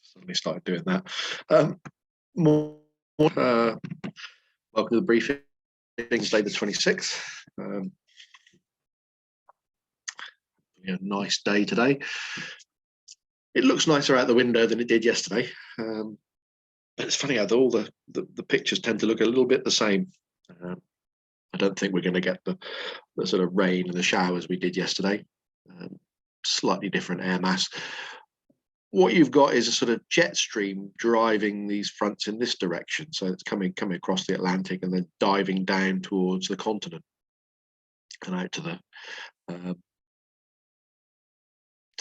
Suddenly started doing that. Welcome to the briefing, Wednesday the 26th. Nice day today. It looks nicer out the window than it did yesterday. But it's funny how all the pictures tend to look a little bit the same. I don't think we're going to get the sort of rain and the showers we did yesterday. Slightly different air mass. What you've got is a sort of jet stream driving these fronts in this direction. So it's coming across the Atlantic and then diving down towards the continent and out to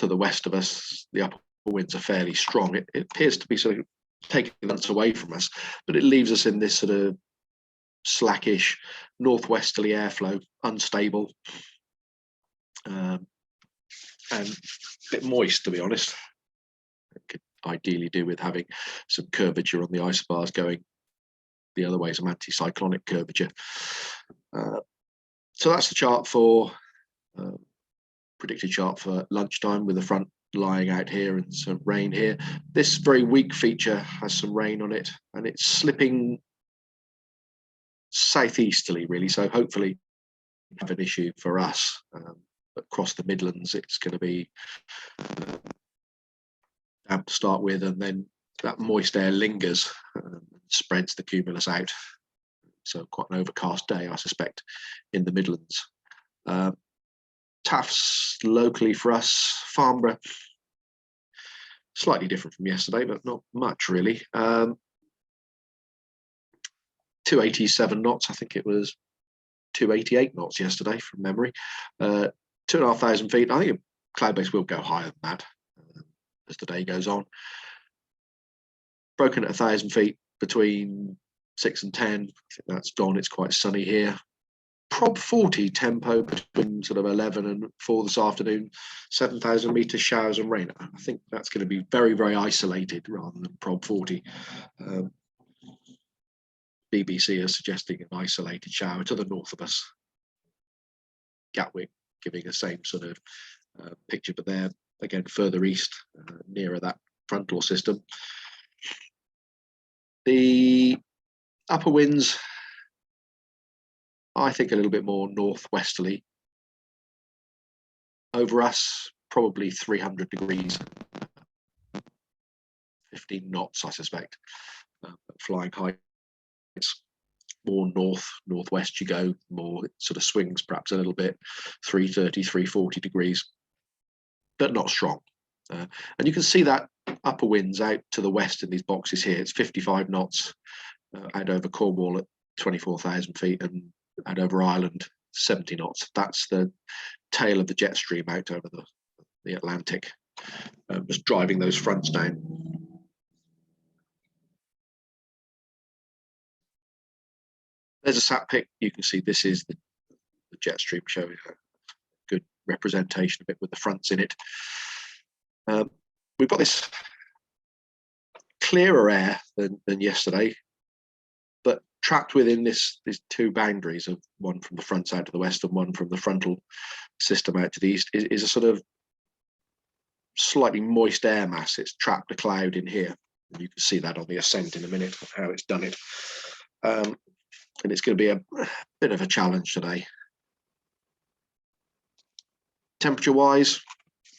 the west of us. The upper winds are fairly strong. It appears to be sort of taking months away from us, but it leaves us in this sort of slackish northwesterly airflow, unstable, and a bit moist, to be honest. It could ideally do with having some curvature on the isobars going the other way, some anticyclonic curvature. So that's the chart for predicted chart for lunchtime, with the front lying out here and some rain here. This very weak feature has some rain on it, and it's slipping southeasterly, really. So hopefully have an issue for us. Across the Midlands, it's going to be damp to start with, and then that moist air lingers and spreads the cumulus out. So quite an overcast day, I suspect, in the Midlands. Tafts locally for us, Farnborough, slightly different from yesterday, but not much really. 287 knots, I think it was 288 knots yesterday from memory. 2,500 feet. I think cloud base will go higher than that as the day goes on. Broken at 1,000 feet between 6 and 10. I think that's gone. It's quite sunny here. Prob 40 tempo between sort of 11 and 4 this afternoon. 7,000 meter showers and rain. I think that's going to be very, very isolated rather than Prob 40. BBC is suggesting an isolated shower to the north of us. Gatwick giving the same sort of picture, but they're again further east, nearer that frontal system. The upper winds, I think, a little bit more northwesterly. Over us, probably 300 degrees, 15 knots, I suspect. Flying heights, more northwest you go, more it sort of swings perhaps a little bit, 330, 340 degrees, but not strong. And you can see that upper winds out to the west in these boxes here. It's 55 knots out over Cornwall at 24,000 feet, and out over Ireland 70 knots. That's the tail of the jet stream out over the Atlantic, just driving those fronts down. There's a sat pic. You can see this is the jet stream, showing a good representation of it with the fronts in it. We've got this clearer air than yesterday, but trapped within these two boundaries, of one from the fronts out to the west and one from the frontal system out to the east, is a sort of slightly moist air mass. It's trapped a cloud in here. And you can see that on the ascent in a minute, how it's done it. And it's going to be a bit of a challenge today. Temperature-wise,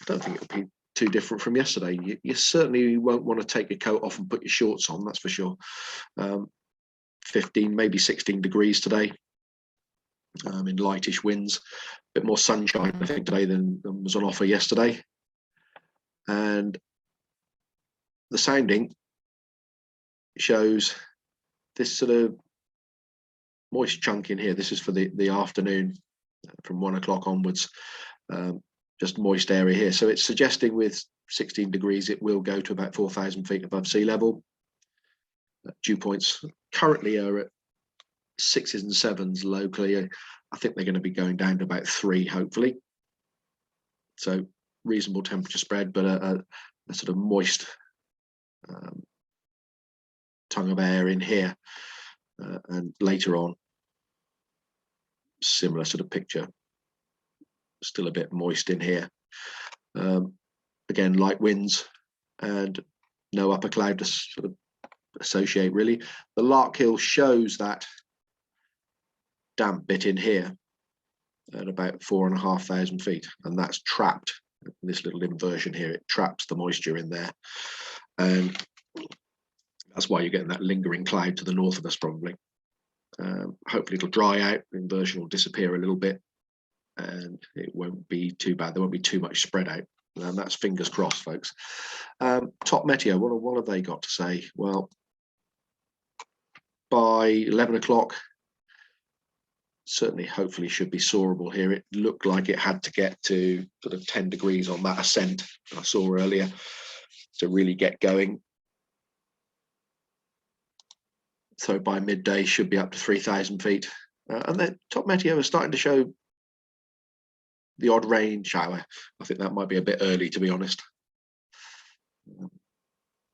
I don't think it'll be too different from yesterday. You certainly won't want to take your coat off and put your shorts on, that's for sure. 15, maybe 16 degrees today, in lightish winds. A bit more sunshine, I think, today than was on offer yesterday. And the sounding shows this sort of moist chunk in here. This is for the afternoon, from 1 o'clock onwards. Just moist area here. So it's suggesting with 16 degrees, it will go to about 4,000 feet above sea level. Dew points currently are at 6s and 7s locally. I think they're going to be going down to about 3, hopefully. So reasonable temperature spread, but a sort of moist tongue of air in here. And later on, similar sort of picture still a bit moist in here. Again, light winds and no upper cloud to sort of associate really. The Larkhill shows that damp bit in here at about 4,500 feet, and that's trapped. This little inversion here, it traps the moisture in there, and that's why you're getting that lingering cloud to the north of us probably. Hopefully it'll dry out, the inversion will disappear a little bit, and it won't be too bad. There won't be too much spread out, and that's fingers crossed, folks. Top Meteo, what have they got to say? Well, by 11 o'clock, certainly hopefully should be soarable here. It looked like it had to get to sort of 10 degrees on that ascent I saw earlier to really get going. So by midday should be up to 3,000 feet. And then Top Meteo is starting to show the odd rain shower. I think that might be a bit early, to be honest,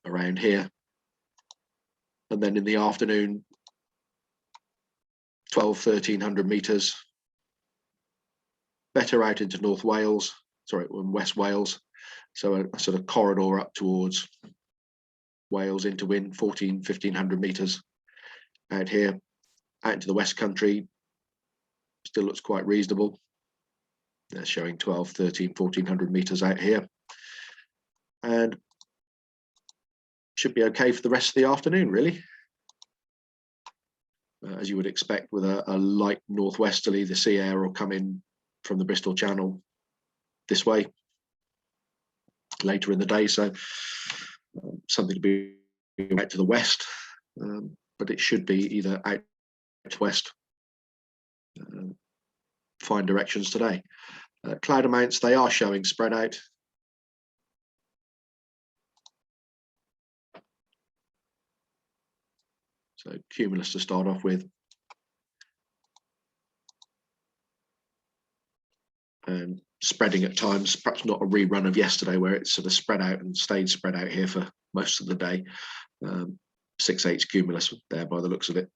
around here. And then in the afternoon, 1,200–1,300 meters, better out into North Wales, sorry, West Wales. So a sort of corridor up towards Wales into wind, 1,400–1,500 meters out here. Out into the West Country, still looks quite reasonable. They're showing 1,200–1,300–1,400 meters out here. And should be okay for the rest of the afternoon, really. As you would expect with a light northwesterly, the sea air will come in from the Bristol Channel this way later in the day. So something to be out to the west, but it should be either out to west. Fine directions today. Cloud amounts, they are showing spread out. So cumulus to start off with. And spreading at times, perhaps not a rerun of yesterday where it sort of spread out and stayed spread out here for most of the day. 6/8 cumulus there by the looks of it.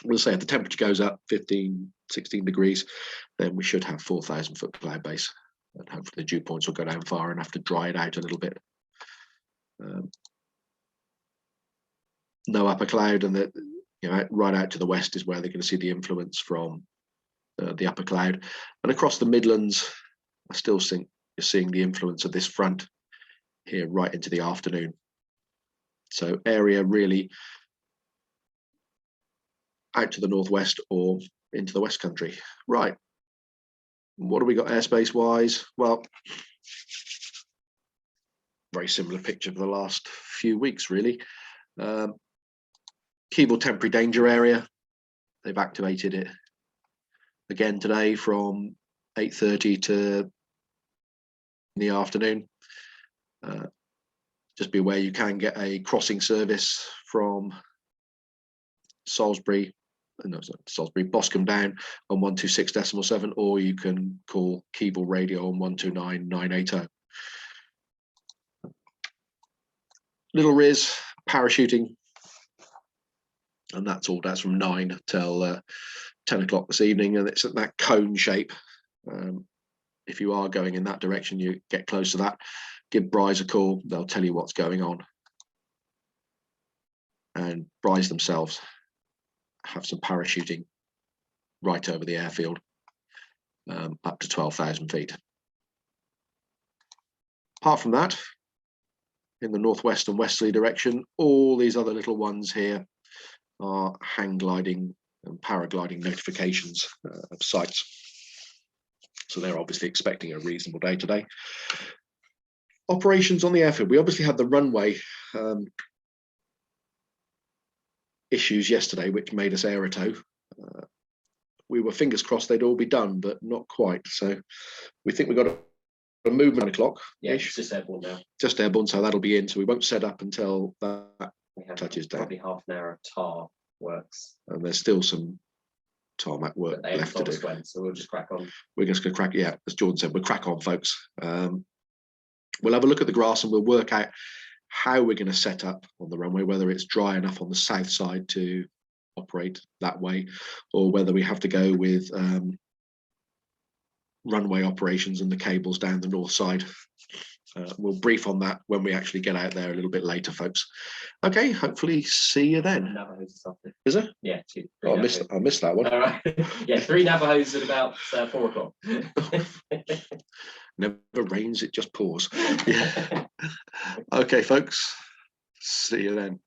We'll say if the temperature goes up 15–16 degrees, then we should have 4,000 foot cloud base. And hopefully the dew points will go down far enough to dry it out a little bit. No upper cloud, and right out to the west is where they're going to see the influence from the upper cloud. And across the Midlands, I still think you're seeing the influence of this front here right into the afternoon. So area really out to the northwest or into the West Country. Right. What have we got airspace wise? Well, very similar picture for the last few weeks, really. Keble temporary danger area. They've activated it again today from 8:30 to in the afternoon. Just be aware you can get a crossing service from Salisbury, Boscombe down on 126.7, or you can call Keble Radio on 129.980. Little Riz parachuting, and that's all. That's from 9 till 10 o'clock this evening, and it's at that cone shape. If you are going in that direction, you get close to that, give Bryce a call. They'll tell you what's going on. And Bryce themselves have some parachuting right over the airfield, up to 12,000 feet. Apart from that, in the northwest and westerly direction, all these other little ones here are hang gliding and paragliding notifications of sites. So they're obviously expecting a reasonable day today. Operations on the airfield. We obviously had the runway issues yesterday, which made us air a tow. We were fingers crossed they'd all be done, but not quite. So we think we've got a movement 9 o'clock. Yeah, it's just airborne now. Just airborne, so that'll be in. So we won't set up until that touches down. Probably half an hour of tar works. And there's still some tarmac work left to do. When, so we'll just crack on. We're just going to crack, yeah, as Jordan said, we'll crack on, folks. We'll have a look at the grass and we'll work out how we're going to set up on the runway, whether it's dry enough on the south side to operate that way, or whether we have to go with runway operations and the cables down the north side. We'll brief on that when we actually get out there a little bit later, folks. Okay, hopefully see you then. Navajos this afternoon. Is it? Yeah, two. Oh, I missed that one. All right. Yeah, 3 Navajos at about 4 o'clock. Never rains, it just pours. Yeah. Okay, folks. See you then.